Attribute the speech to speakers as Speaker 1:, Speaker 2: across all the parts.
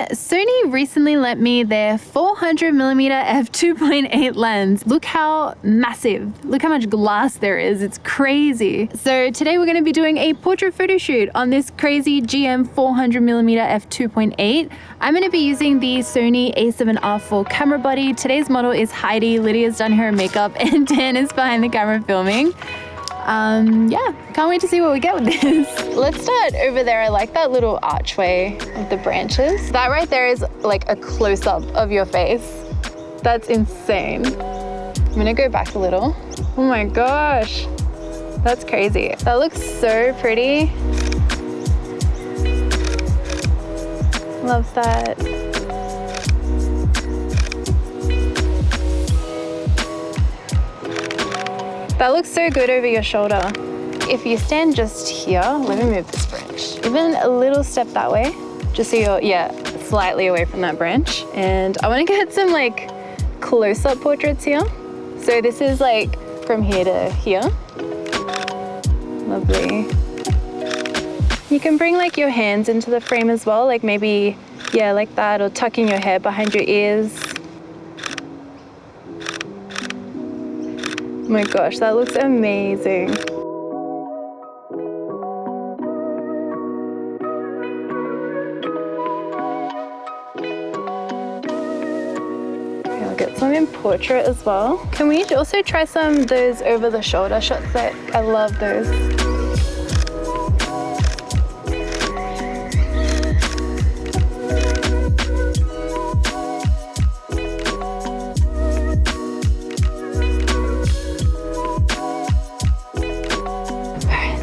Speaker 1: Sony recently lent me their 400mm f2.8 lens. Look how massive, look how much glass there is. It's crazy. So today we're going to be doing a portrait photo shoot on this crazy GM 400mm f2.8. I'm going to be using the Sony A7R4 camera body. Today's model is Heidi. Lydia's done her makeup and Dan is behind the camera filming. Yeah, can't wait to see what we get with this. Let's start over there. I like that little archway of the branches. That right there is like a close-up of your face. That's insane. I'm gonna go back a little. Oh my gosh, that's crazy. That looks so pretty. Love that. That looks so good over your shoulder. If you stand just here, let me move this branch. Even a little step that way, just so you're, yeah, slightly away from that branch. And I wanna get some like close-up portraits here. So this is like from here to here. Lovely. You can bring like your hands into the frame as well, like maybe, yeah, like that, or tucking your hair behind your ears. Oh my gosh, that looks amazing. Okay, I'll get some in portrait as well. Can we also try some of those over the shoulder shots? That I love those.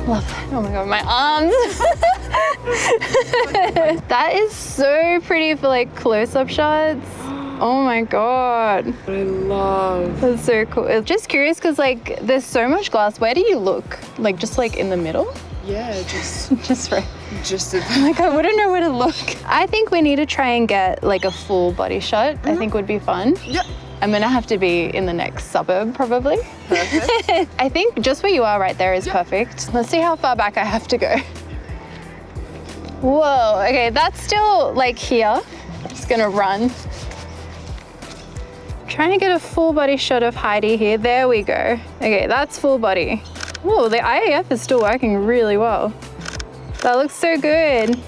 Speaker 1: Love that. Oh my god, my arms. That is so pretty for like close-up shots. Oh my god.
Speaker 2: I love.
Speaker 1: That's so cool. I'm just curious because like there's so much glass. Where do you look? Like just like in the middle?
Speaker 2: Yeah, just
Speaker 1: right.
Speaker 2: Just
Speaker 1: like I wouldn't know where to look. I think we need to try and get like a full body shot. I think would be fun.
Speaker 2: Yeah.
Speaker 1: I'm gonna have to be in the next suburb probably.
Speaker 2: Perfect.
Speaker 1: I think just where you are right there is perfect. Let's see how far back I have to go. Whoa, okay, that's still like here. I'm just gonna run. Trying to get a full body shot of Heidi here. There we go. Okay, that's full body. Whoa, the IAF is still working really well. That looks so good.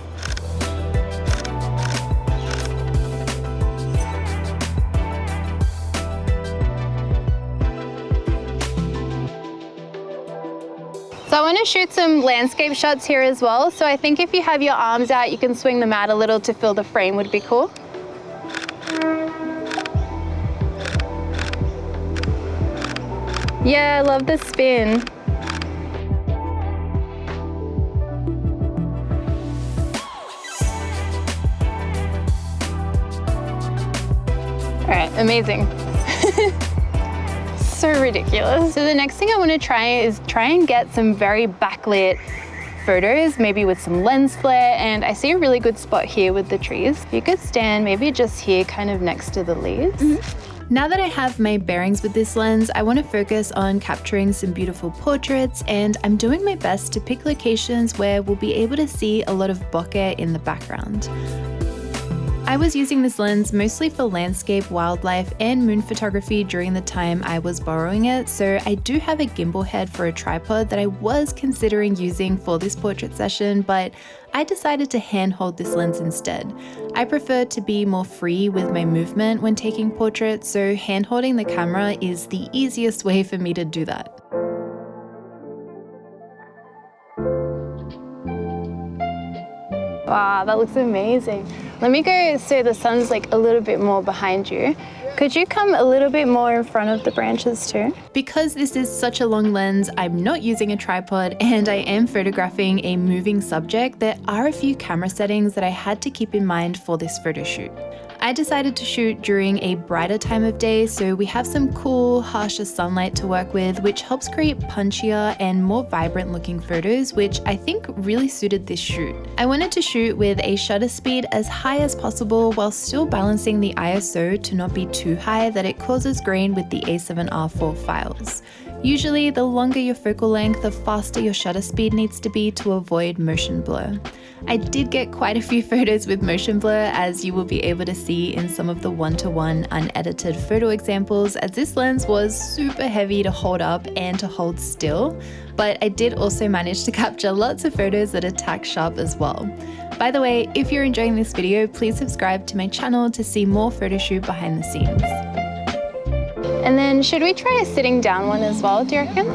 Speaker 1: So I want to shoot some landscape shots here as well. So I think if you have your arms out, you can swing them out a little to fill the frame would be cool. Yeah, I love the spin. All right, amazing. So ridiculous. So the next thing I want to try and get some very backlit photos, maybe with some lens flare, and I see a really good spot here with the trees. You could stand maybe just here kind of next to the leaves. Now that I have my bearings with this lens, I want to focus on capturing some beautiful portraits, and I'm doing my best to pick locations where we'll be able to see a lot of bokeh in the background. I was using this lens mostly for landscape, wildlife, and moon photography during the time I was borrowing it, so I do have a gimbal head for a tripod that I was considering using for this portrait session, but I decided to handhold this lens instead. I prefer to be more free with my movement when taking portraits, so handholding the camera is the easiest way for me to do that. Wow, that looks amazing. Let me go so the sun's like a little bit more behind you. Could you come a little bit more in front of the branches too? Because this is such a long lens, I'm not using a tripod and I am photographing a moving subject, there are a few camera settings that I had to keep in mind for this photo shoot. I decided to shoot during a brighter time of day, so we have some cool, harsher sunlight to work with, which helps create punchier and more vibrant looking photos, which I think really suited this shoot. I wanted to shoot with a shutter speed as high as possible while still balancing the ISO to not be too high that it causes grain with the A7R4 files.
Speaker 3: Usually, the longer your focal length, the faster your shutter speed needs to be to avoid motion blur. I did get quite a few photos with motion blur, as you will be able to see in some of the one-to-one unedited photo examples, as this lens was super heavy to hold up and to hold still, but I did also manage to capture lots of photos that are tack sharp as well. By the way, if you're enjoying this video, please subscribe to my channel to see more photoshoot behind the scenes.
Speaker 1: And then should we try a sitting down one as well, do you reckon?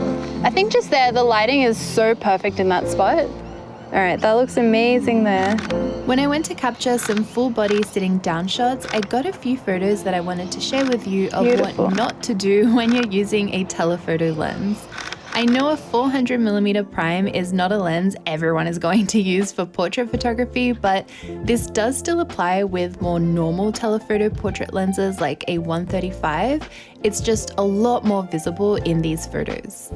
Speaker 1: I think just there, the lighting is so perfect in that spot. All right, that looks amazing there.
Speaker 3: When I went to capture some full body sitting down shots, I got a few photos that I wanted to share with you of
Speaker 1: Beautiful.
Speaker 3: what not to do when you're using a telephoto lens. I know a 400mm prime is not a lens everyone is going to use for portrait photography, but this does still apply with more normal telephoto portrait lenses like a 135. It's just a lot more visible in these photos.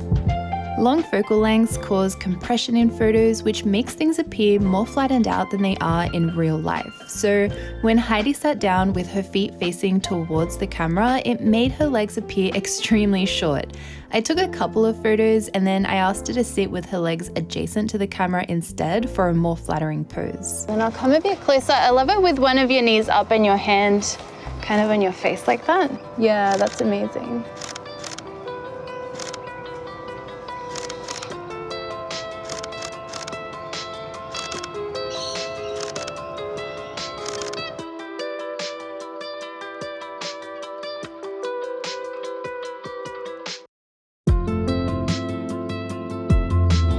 Speaker 3: Long focal lengths cause compression in photos, which makes things appear more flattened out than they are in real life. So when Heidi sat down with her feet facing towards the camera, it made her legs appear extremely short. I took a couple of photos and then I asked her to sit with her legs adjacent to the camera instead for a more flattering pose.
Speaker 1: And I'll come a bit closer. I love it with one of your knees up and your hand kind of on your face like that. Yeah, that's amazing.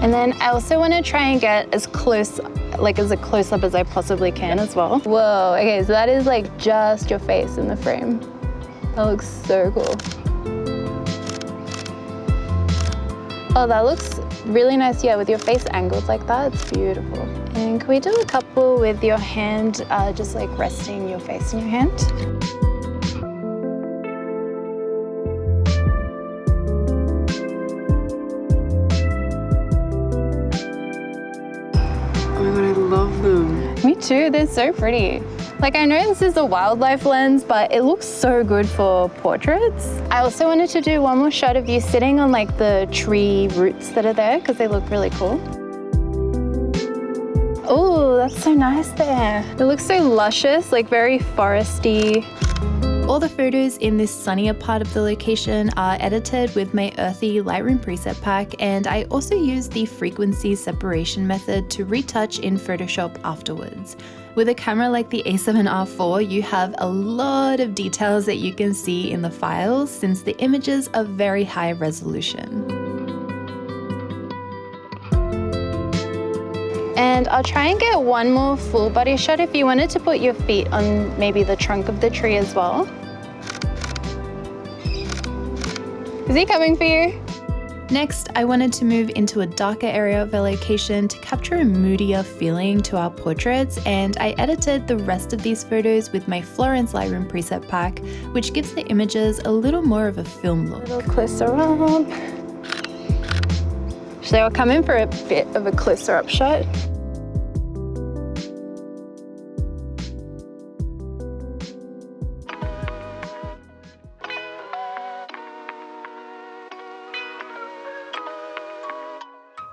Speaker 1: And then I also want to try and get as close, like as a close-up as I possibly can as well. Whoa, okay, so that is like just your face in the frame. That looks so cool. Oh, that looks really nice, yeah, with your face angled like that, it's beautiful. And can we do a couple with your hand, just like resting your face in your hand? Me too, they're so pretty. Like, I know this is a wildlife lens, but it looks so good for portraits. I also wanted to do one more shot of you sitting on like the tree roots that are there because they look really cool. Oh, that's so nice there. It looks so luscious, like very foresty.
Speaker 3: All the photos in this sunnier part of the location are edited with my earthy Lightroom preset pack, and I also use the frequency separation method to retouch in Photoshop afterwards. With a camera like the A7R4, you have a lot of details that you can see in the files since the images are very high resolution.
Speaker 1: And I'll try and get one more full body shot if you wanted to put your feet on maybe the trunk of the tree as well. Is he coming for you?
Speaker 3: Next, I wanted to move into a darker area of our location to capture a moodier feeling to our portraits, and I edited the rest of these photos with my Florence Lightroom preset pack, which gives the images a little more of a film look.
Speaker 1: A little closer up. So I'll come in for a bit of a closer up shot.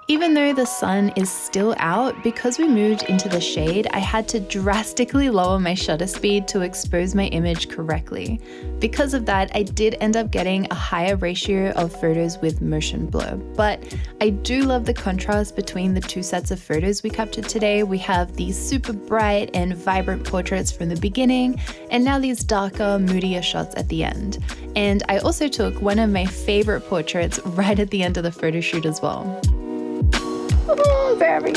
Speaker 3: Even though the sun is still out, because we moved into the shade, I had to drastically lower my shutter speed to expose my image correctly. Because of that, I did end up getting a higher ratio of photos with motion blur. But I do love the contrast between the two sets of photos we captured today. We have these super bright and vibrant portraits from the beginning, and now these darker, moodier shots at the end. And I also took one of my favorite portraits right at the end of the photo shoot as well.
Speaker 1: Oh, very.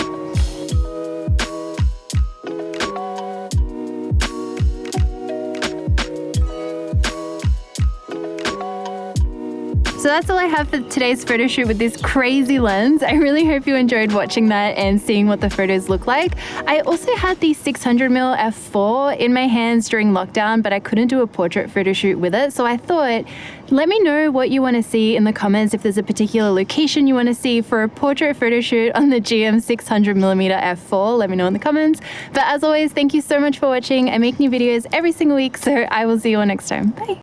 Speaker 1: So that's all I have for today's photo shoot with this crazy lens. I really hope you enjoyed watching that and seeing what the photos look like. I also had the 600mm f4 in my hands during lockdown, but I couldn't do a portrait photo shoot with it. So I thought, let me know what you want to see in the comments if there's a particular location you want to see for a portrait photo shoot on the GM 600mm f4. Let me know in the comments. But as always, thank you so much for watching. I make new videos every single week, so I will see you all next time. Bye.